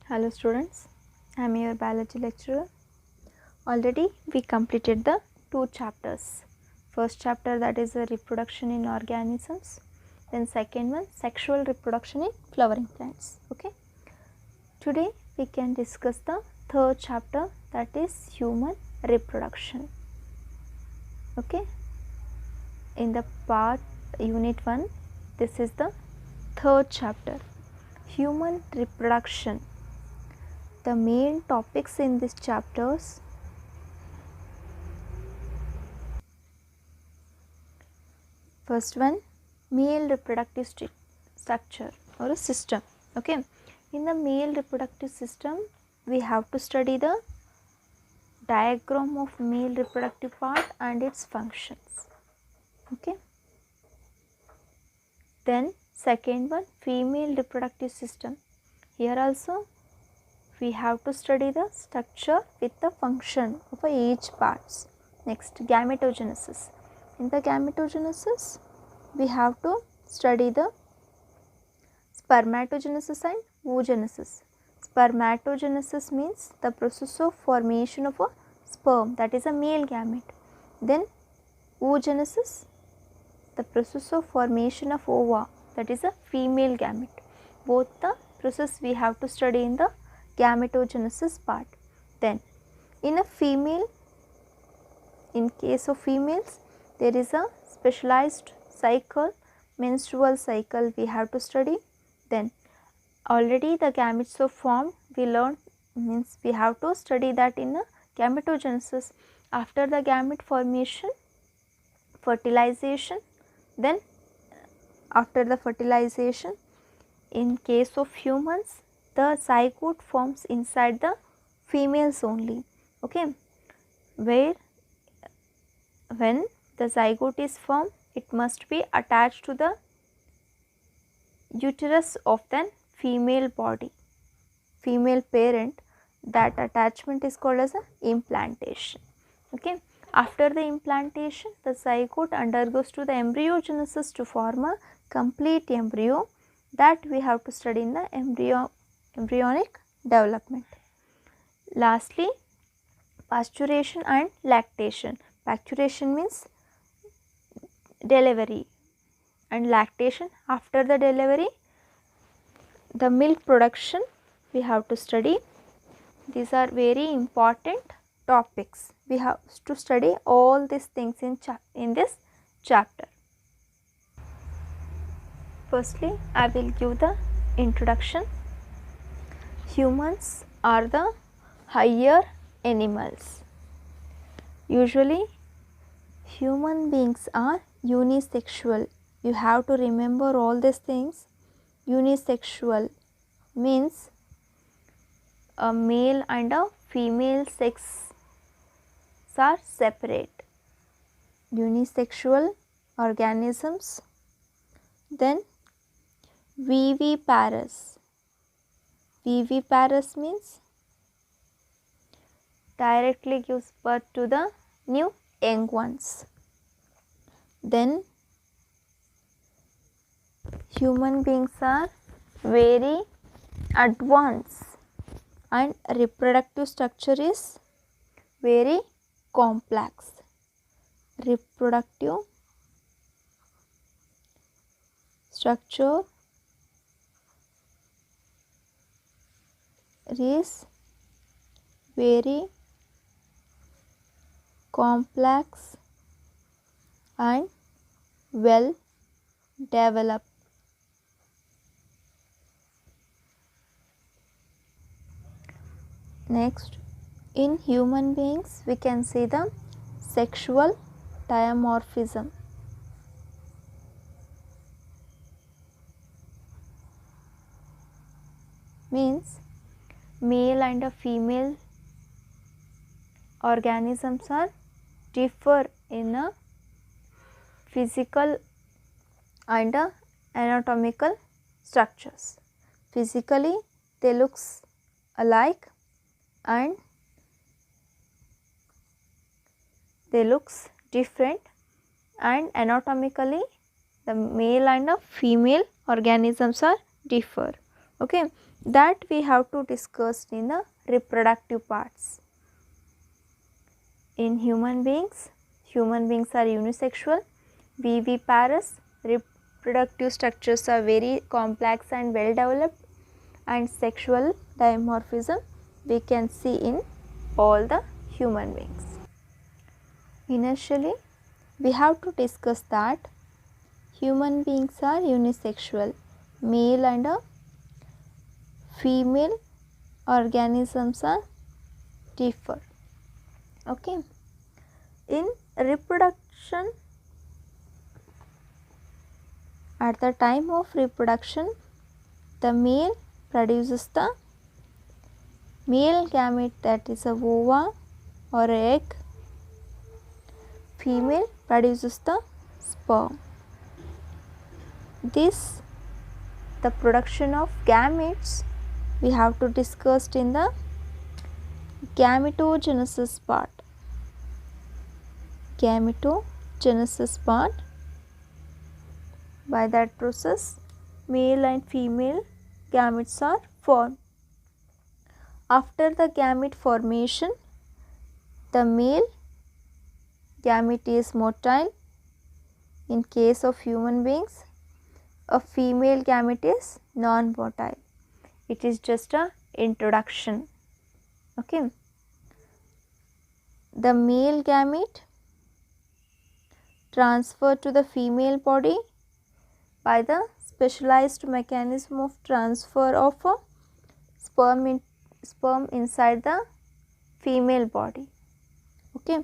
Hello students, I am your biology lecturer. Already we completed the two chapters. First chapter, that is the reproduction in organisms. Then second one, sexual reproduction in flowering plants. Okay. Today we can discuss the third chapter, that is human reproduction. Okay. In the part unit 1, this is the third chapter, human reproduction. The main topics in these chapters: first one, male reproductive structure or a system. Okay, in the male reproductive system we have to study the diagram of male reproductive part and its functions. Okay, then second one, female reproductive system. Here also we have to study the structure with the function of each parts. Next, gametogenesis. In the gametogenesis we have to study the spermatogenesis and oogenesis. Spermatogenesis means the process of formation of a sperm, that is a male gamete. Then oogenesis, the process of formation of ova, that is a female gamete. Both the process we have to study in the gametogenesis part. Then in a female, in case of females, there is a specialized cycle, menstrual cycle we have to study. Then already the gametes are formed, we learned, means we have to study that in a gametogenesis. After the gamete formation, fertilization. Then after the fertilization, in case of humans, the zygote forms inside the females only. Okay, where when the zygote is formed, it must be attached to the uterus of the female body, female parent. That attachment is called as a implantation. Okay, after the implantation, the zygote undergoes to the embryogenesis to form a complete embryo, that we have to study in the embryonic development. Lastly, pasteurization and lactation. Pasteurization means delivery, and lactation after the delivery, the milk production we have to study. These are very important topics. We have to study all these things in this chapter. Firstly, I will give the introduction. Humans are the higher animals. Usually human beings are unisexual. You have to remember all these things. Unisexual means a male and a female sex are separate. Unisexual organisms. Then viviparous. Viviparous means directly gives birth to the new young ones. Then human beings are very advanced and reproductive structure is very complex. Reproductive structure is very complex and well developed. Next, in human beings we can see the sexual dimorphism. Means male and a female organisms are differ in a physical and a anatomical structures. Physically they looks alike and they looks different, and anatomically the male and the female organisms are differ. Okay, that we have to discuss in the reproductive parts. In human beings are unisexual, viviparous, reproductive structures are very complex and well developed, and sexual dimorphism we can see in all the human beings. Initially, we have to discuss that human beings are unisexual, male and female organisms are differ. Okay. In reproduction, at the time of reproduction, the male produces the male gamete, that is a ova or egg. Female produces the sperm. The production of gametes we have to discuss in the gametogenesis part. Gametogenesis part. By that process, male and female gametes are formed. After the gamete formation, the male gamete is motile. In case of human beings, a female gamete is non-motile. It is just a introduction. Okay. The male gamete transferred to the female body by the specialized mechanism of transfer of a sperm inside the female body. Okay.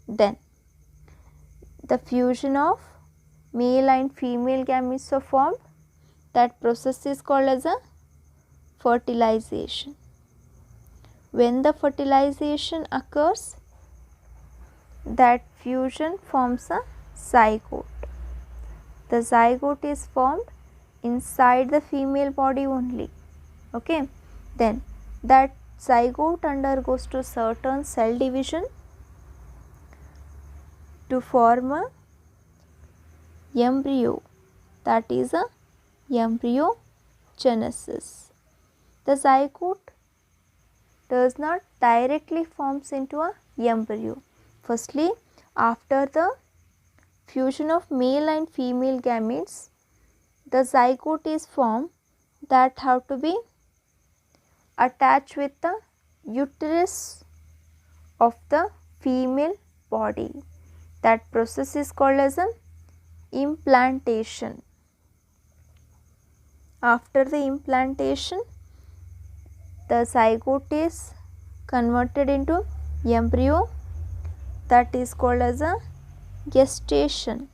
Then the fusion of male and female gametes are formed. That process is called as a fertilization. When the fertilization occurs, that fusion forms a zygote. The zygote is formed inside the female body only. Okay. Then that zygote undergoes to certain cell division to form a embryo, that is a embryogenesis. The zygote does not directly forms into a embryo. Firstly, after the fusion of male and female gametes, the zygote is formed that have to be attached with the uterus of the female body. That process is called as an implantation. After the implantation, the zygote is converted into embryo, that is called as a gestation.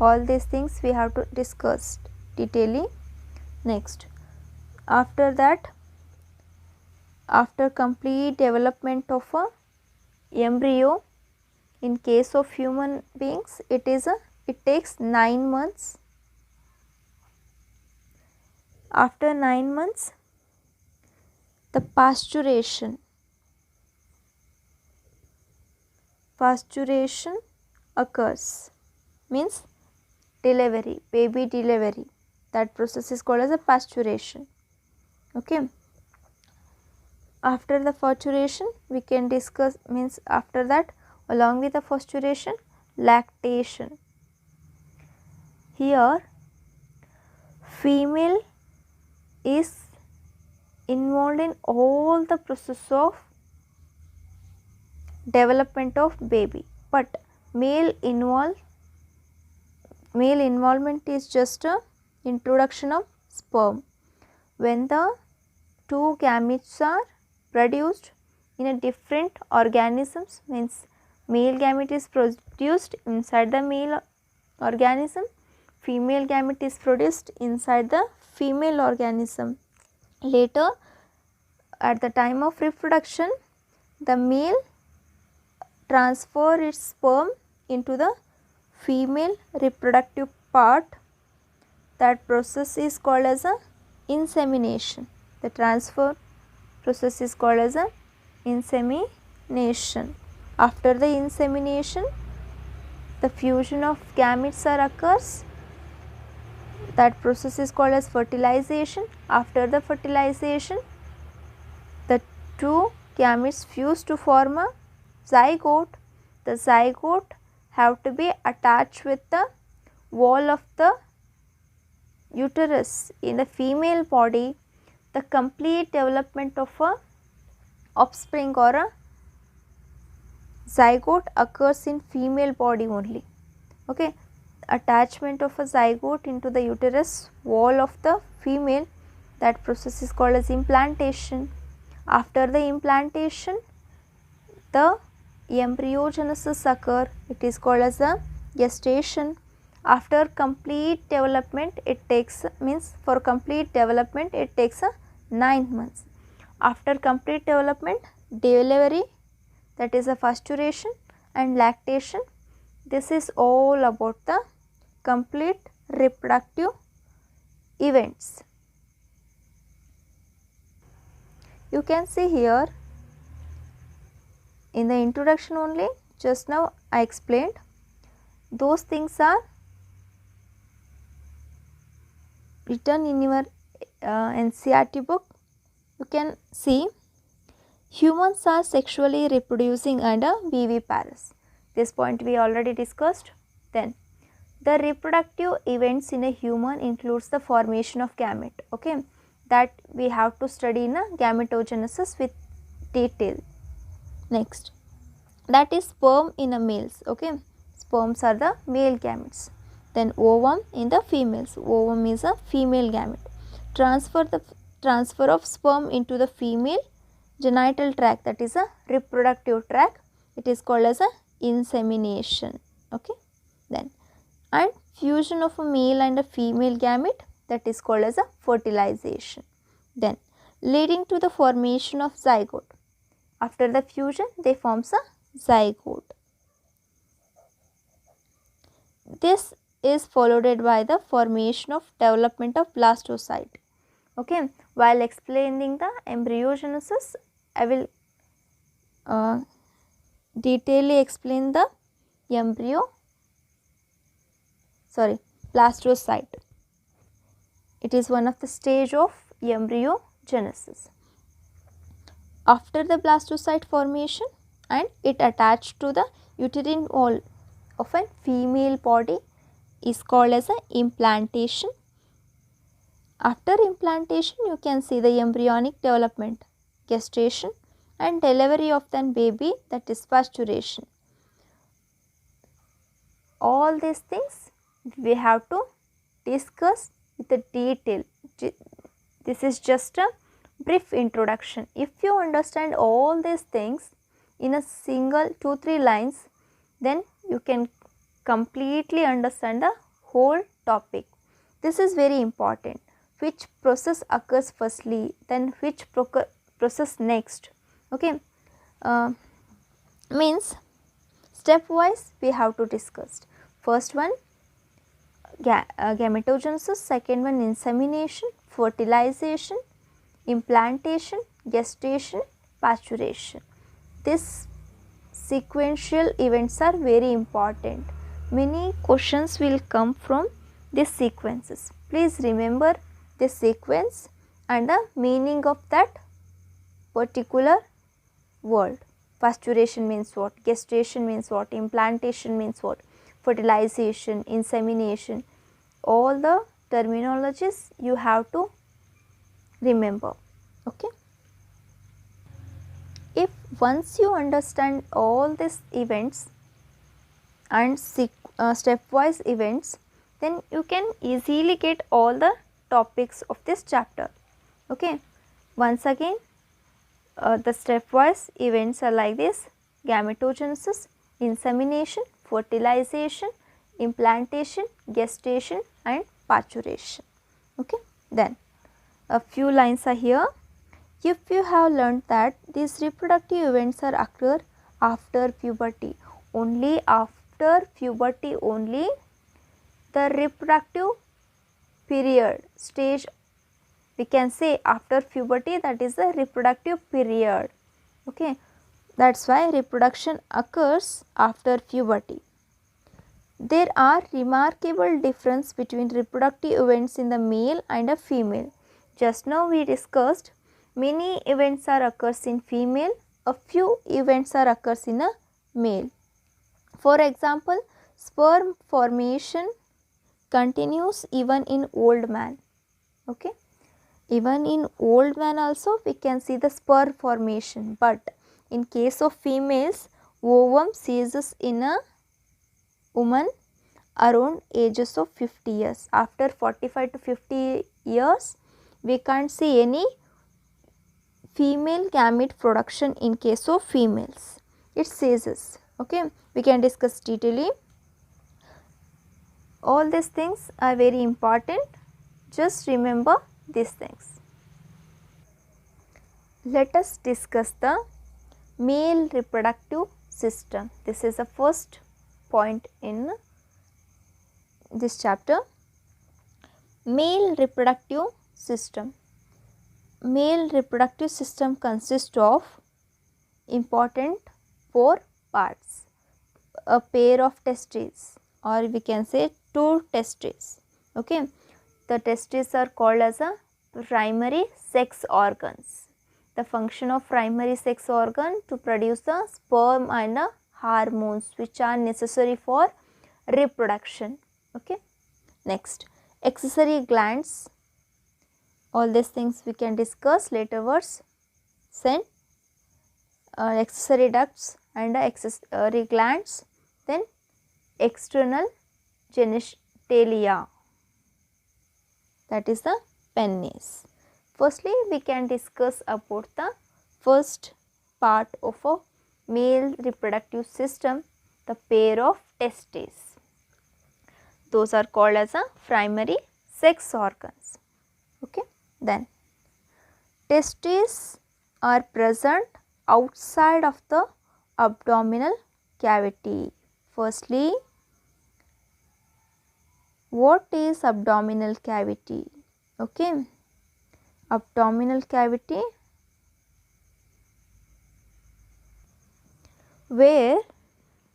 All these things we have to discuss detailing next. After that, after complete development of a embryo, in case of human beings, it takes 9 months. After 9 months, the pasteurization occurs, means delivery, baby delivery. That process is called as a pasteurization. Okay. After the pasteurization, we can discuss, means after that, along with the pasteurization, lactation. Here, female is involved in all the process of development of baby, but male involvement is just a introduction of sperm. When the two gametes are produced in a different organisms, means male gamete is produced inside the male organism, female gamete is produced inside the female organism. Later, at the time of reproduction, the male transfer its sperm into the female reproductive part. That process is called as a insemination. The transfer process is called as a insemination. After the insemination, the fusion of gametes occurs. that process is called as fertilization. After the fertilization, the two gametes fuse to form a zygote. The zygote have to be attached with the wall of the uterus. In the female body, the complete development of a offspring or a zygote occurs in female body only. Okay, attachment of a zygote into the uterus wall of the female, that process is called as implantation. After the implantation, the embryogenesis occur, it is called as a gestation. After complete development, it takes, means for complete development it takes a 9 months. After complete development, delivery, that is a fastulation and lactation. This is all about the complete reproductive events. You can see here in the introduction only, just now I explained, those things are written in your NCERT book. You can see humans are sexually reproducing under viviparous. This point we already discussed. Then the reproductive events in a human includes the formation of gamete. Okay, that we have to study in a gametogenesis with detail. Next, that is sperm in a males. Okay, sperms are the male gametes. Then ovum in the females. Ovum is a female gamete. Transfer of sperm into the female genital tract, that is a reproductive tract, it is called as a insemination. Okay, then and fusion of a male and a female gamete, that is called as a fertilization. Then leading to the formation of zygote. After the fusion, they forms a zygote. This is followed by the formation of development of blastocyte. Okay, while explaining the embryogenesis, I will detailedly explain the blastocyte. It is one of the stage of embryogenesis. After the blastocyte formation, and it attached to the uterine wall of a female body, is called as a implantation. After implantation, you can see the embryonic development, gestation and delivery of the baby, that is pasteurization. All these things we have to discuss with the detail. This is just a brief introduction. If you understand all these things in a single 2-3 lines, then you can completely understand the whole topic. This is very important. Which process occurs firstly, then which process next. Okay, means stepwise we have to discuss. First one gametogenesis, second one insemination, fertilization, implantation, gestation, pasteurization. These sequential events are very important. Many questions will come from these sequences. Please remember the sequence and the meaning of that particular word. Pasteurization means what, gestation means what, implantation means what, fertilization, insemination, all the terminologies you have to remember. Okay, if once you understand all these events and stepwise events, then you can easily get all the topics of this chapter. Okay, once again, the stepwise events are like this: gametogenesis, insemination, fertilization, implantation, gestation and pasteurization. Okay, then a few lines are here. If you have learnt that these reproductive events are occur after puberty, only after puberty only the reproductive period stage, we can say after puberty, that is the reproductive period. Okay, that's why reproduction occurs after puberty. There are remarkable difference between reproductive events in the male and a female. Just now we discussed many events are occurs in female, a few events are occurs in a male. For example, sperm formation continues even in old man. Okay, even in old man also we can see the sperm formation, but in case of females, ovum ceases in a woman around ages of 50 years. After 45 to 50 years, we can't see any female gamete production in case of females. It ceases. Okay, we can discuss detailedly. All these things are very important. Just remember these things. Let us discuss the male reproductive system. This is the first point in this chapter. Male reproductive system. Male reproductive system consists of important 4 parts. A pair of testes, or we can say 2 testes. Okay, the testes are called as a primary sex organs. The function of primary sex organ to produce the sperm and the hormones which are necessary for reproduction. Okay, next, accessory glands. All these things we can discuss later words. Then accessory ducts and accessory glands. Then external genitalia, that is the penis. Firstly, we can discuss about the first part of a male reproductive system, the pair of testes. Those are called as a primary sex organs. Okay, then testes are present outside of the abdominal cavity. Firstly, what is abdominal cavity? Okay, abdominal cavity where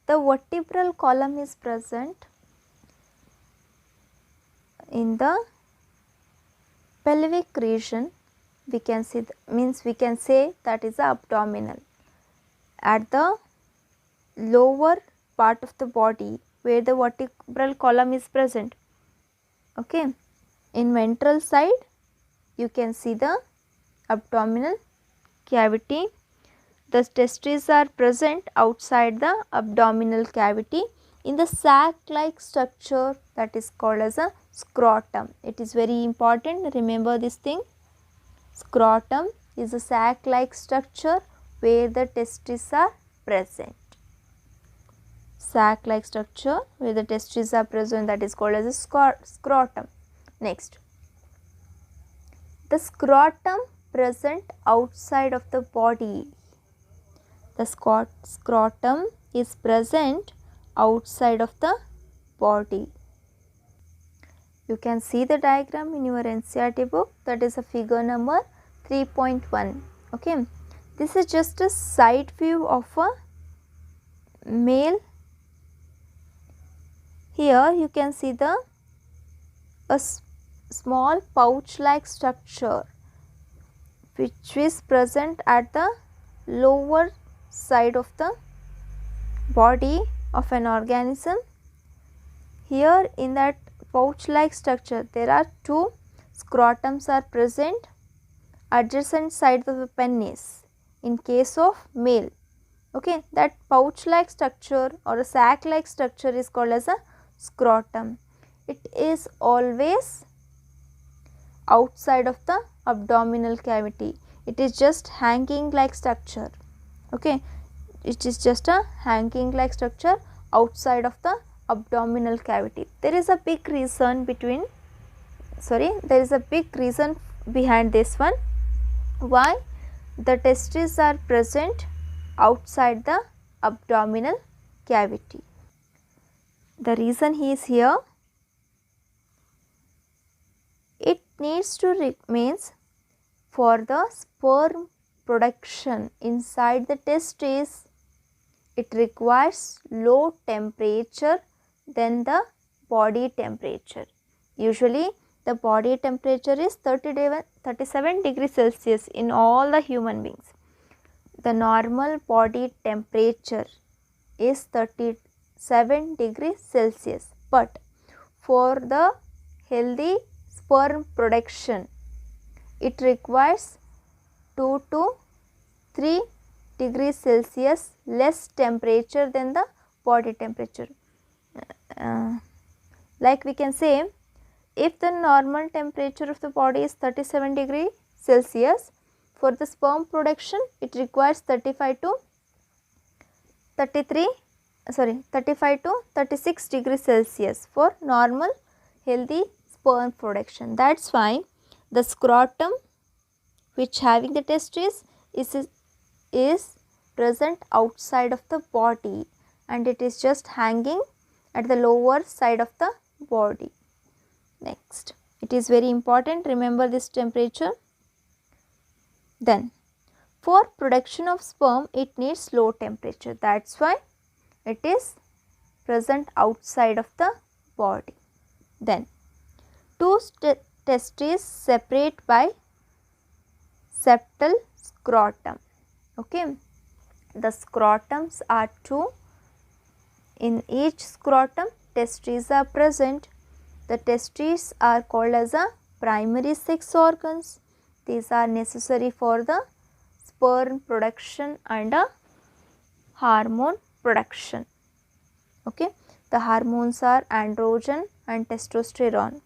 the vertebral column is present in the pelvic region. We can see we can say that is the abdominal. At the lower part of the body where the vertebral column is present. Okay, in ventral side you can see the abdominal cavity. The testes are present outside the abdominal cavity in the sac like structure that is called as a scrotum. It is very important, remember this thing. Scrotum is a sac like structure where the testes are present. Sac like structure where the testes are present, that is called as a scrotum. Next, the scrotum present outside of the body. The scrotum is present outside of the body. You can see the diagram in your NCERT book, that is a figure number 3.1. Okay, this is just a side view of a male. Here you can see a small pouch like structure which is present at the lower side of the body of an organism. Here in that pouch like structure there are 2 scrotums are present adjacent sides of the penis in case of male. Okay, that pouch like structure or a sac like structure is called as a scrotum. It is always outside of the abdominal cavity. It is just hanging like structure. Okay, it is just a hanging like structure outside of the abdominal cavity. There is a big reason behind this one. Why the testes are present outside the abdominal cavity? The reason is here, it needs to remains for the sperm production inside the testes. It requires low temperature than the body temperature. Usually the body temperature is 37 degrees Celsius in all the human beings. The normal body temperature is 37 degrees Celsius, but for the healthy sperm production it requires 2 to 3 degrees Celsius less temperature than the body temperature. Like we can say, if the normal temperature of the body is 37 degree Celsius, for the sperm production it requires 35 to 36 degrees Celsius for normal healthy sperm production. That's why the scrotum which having the testes is present outside of the body, and it is just hanging at the lower side of the body. Next, it is very important, remember this temperature. Then for production of sperm it needs low temperature, that's why it is present outside of the body. Then two testes separate by septal scrotum. Okay, the scrotums are two. In each scrotum testes are present. The testes are called as a primary sex organs. These are necessary for the sperm production and a hormone production. Okay, the hormones are androgen and testosterone.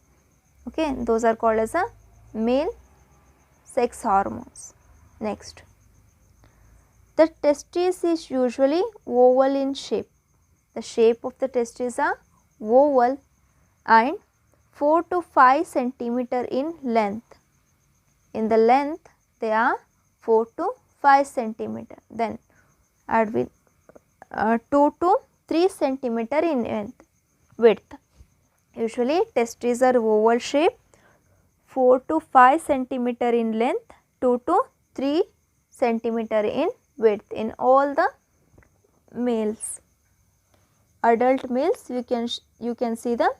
Okay, those are called as a male sex hormones. Next, the testes is usually oval in shape. The shape of the testes are oval and 4 to 5 centimeter in length. In the length they are 4 to 5 centimeter. Then add with 2 to 3 centimeter in width. Usually testes are oval shape, 4 to 5 centimeter in length, 2 to 3 centimeter in width in all the males. Adult males you can see the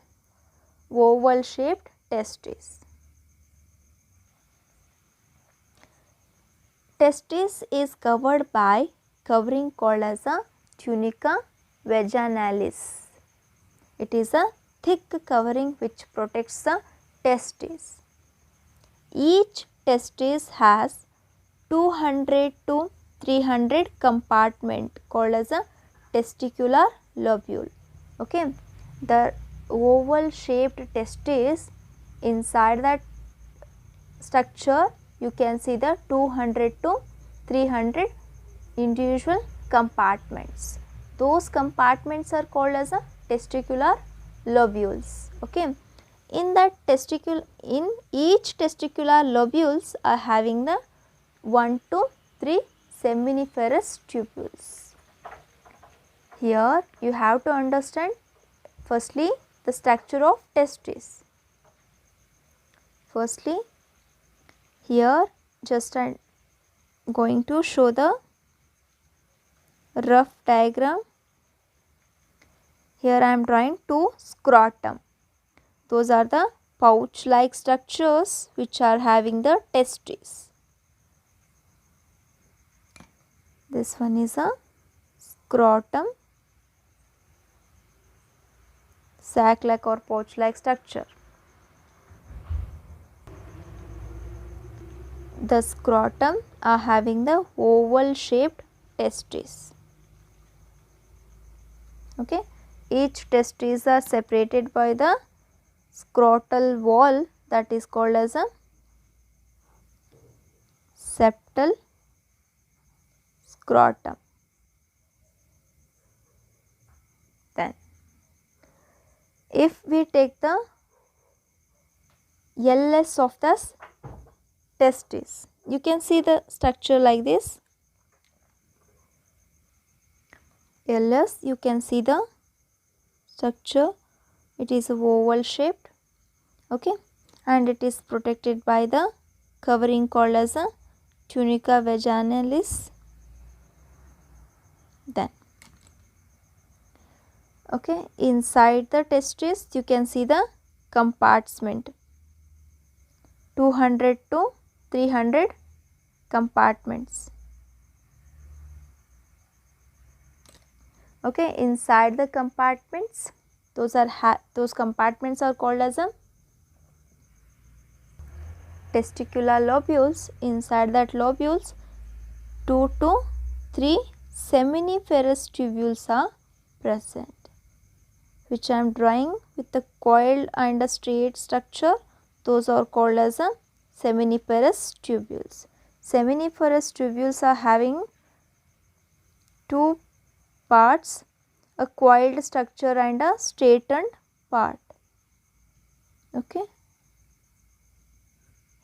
oval shaped testes. Testis is covered by covering called as a tunica vaginalis. It is a thick covering which protects the testes. Each testis has 200 to 300 compartment called as a testicular lobule. Okay, the oval shaped testis, inside that structure you can see the 200 to 300 individual compartments. Those compartments are called as a testicular lobules. Okay, in each testicular lobules are having the 1 to 3 seminiferous tubules. Here you have to understand firstly the structure of testis. Firstly, here just I am going to show the rough diagram. Here I am drawing two scrotum. Those are the pouch like structures which are having the testes. This one is a scrotum, sac like or pouch like structure. The scrotum are having the oval shaped testes. Okay, each testes are separated by the scrotal wall, that is called as a septal scrotum. Then if we take the LS of the testis, you can see the structure like this. LS, you can see the structure, it is oval shaped. Okay, and it is protected by the covering called as a tunica vaginalis. Then Okay, inside the testis you can see the compartment, 200 to 300 compartments. Okay, inside the compartments, those compartments are called as a testicular lobules. Inside that lobules, 2 to 3 seminiferous tubules are present, which I am drawing with the coiled and a straight structure. Those are called as a seminiferous tubules. Seminiferous tubules are having two parts, a coiled structure and a straightened part. Okay.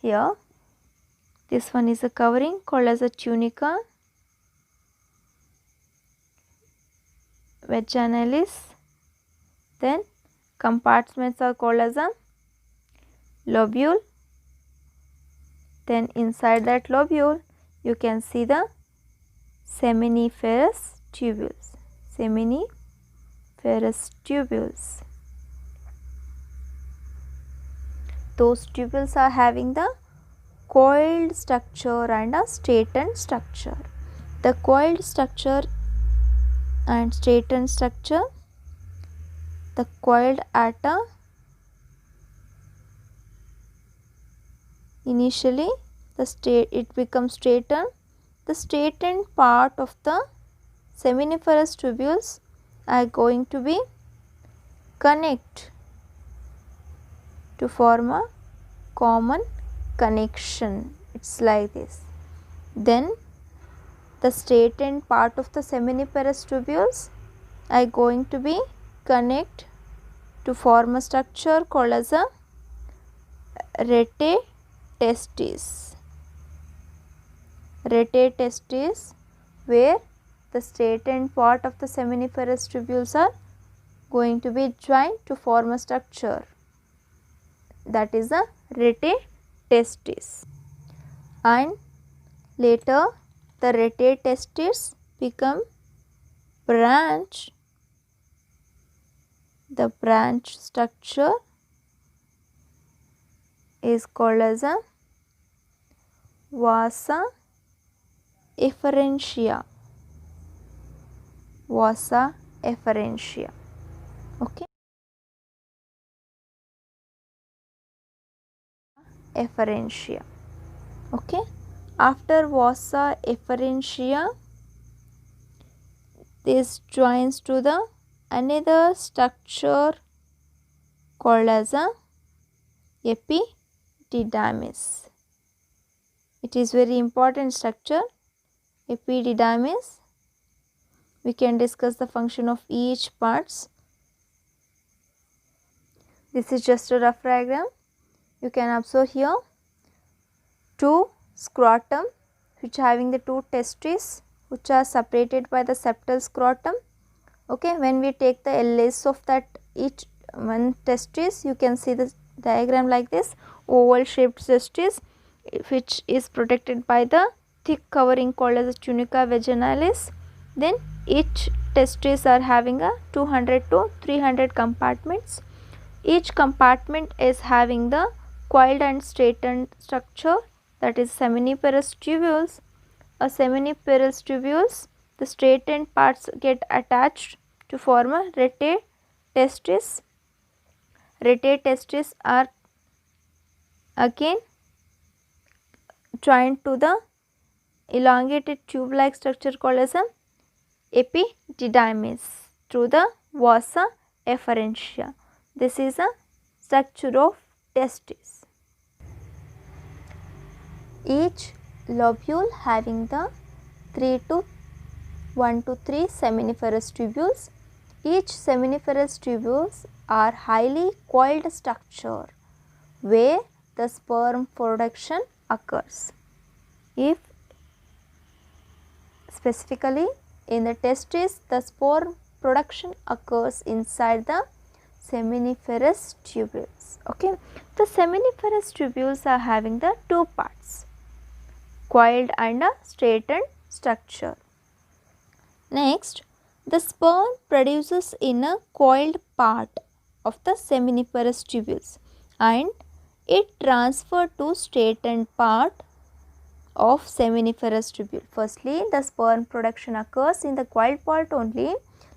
Here this one is a covering called as a tunica vaginalis. Then compartments are called as a lobule. Then inside that lobule you can see the seminiferous tubules. Seminiferous tubules. Those tubules are having the coiled structure and a straightened structure. The coiled structure and straightened structure, the coiled at a initially it becomes straightened. The straightened part of the seminiferous tubules are going to be connect to form a common connection. It's like this. Then the straightened part of the seminiferous tubules are going to be connect to form a structure called as a rete testis. Rete testis, where the straightened part of the seminiferous tubules are going to be joined to form a structure, that is the rete testis. And later the rete testis become branch. The branch structure is called as a vasa efferentia. Vasa efferentia. Okay. Efferentia. Okay. After vasa efferentia, this joins to the another structure called as a epididymis. It is very important structure, epididymis. We can discuss the function of each parts. This is just a rough diagram. You can observe here two scrotum which having the two testes which are separated by the septal scrotum. Okay, when we take the LS of that each one testis, you can see the diagram like this: oval shaped testis which is protected by the thick covering called as a tunica vaginalis. Then each testis are having a 200 to 300 compartments. Each compartment is having the coiled and straightened structure, that is seminiferous tubules. A seminiferous tubules, the straightened parts get attached to form a rete testis. Rete testis are again joined to the elongated tube like structure called as a epididymis through the vasa efferentia. This is a structure of testis. Each lobule having the 1 to 3 seminiferous tubules. Each seminiferous tubules are highly coiled structure where the sperm production occurs. If specifically in the testis, the sperm production occurs inside the seminiferous tubules. Okay, the seminiferous tubules are having the two parts, coiled and a straightened structure. Next, The sperm produces in a coiled part of the seminiferous tubules and it transferred to straightened part of seminiferous tubule. Firstly, the sperm production occurs in the coiled part only.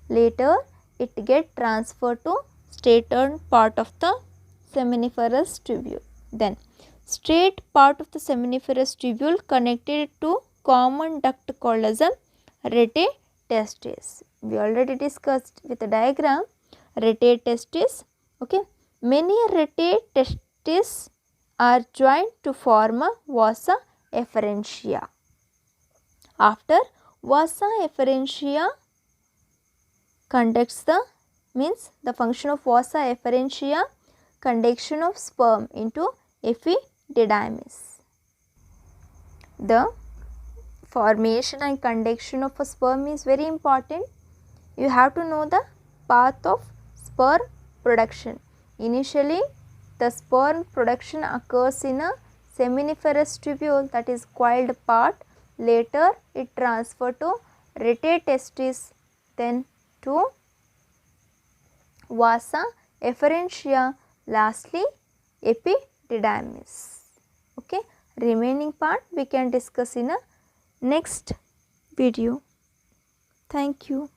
Later, it get transferred to straightened part of the seminiferous tubule. Then, straight part of the seminiferous tubule connected to common duct called as a rete testis. We already discussed with the diagram rete testis. Okay, many rete testis are joined to form a vasa efferentia. After vasa efferentia conducts the function of vasa efferentia conduction of sperm into epididymis. The formation and conduction of a sperm is very important. You have to know the path of sperm production. Initially, the sperm production occurs in a seminiferous tubule, that is coiled part. Later, it transferred to rete testis, then to vasa efferentia, lastly epididymis. Okay, remaining part we can discuss in a next video. Thank you.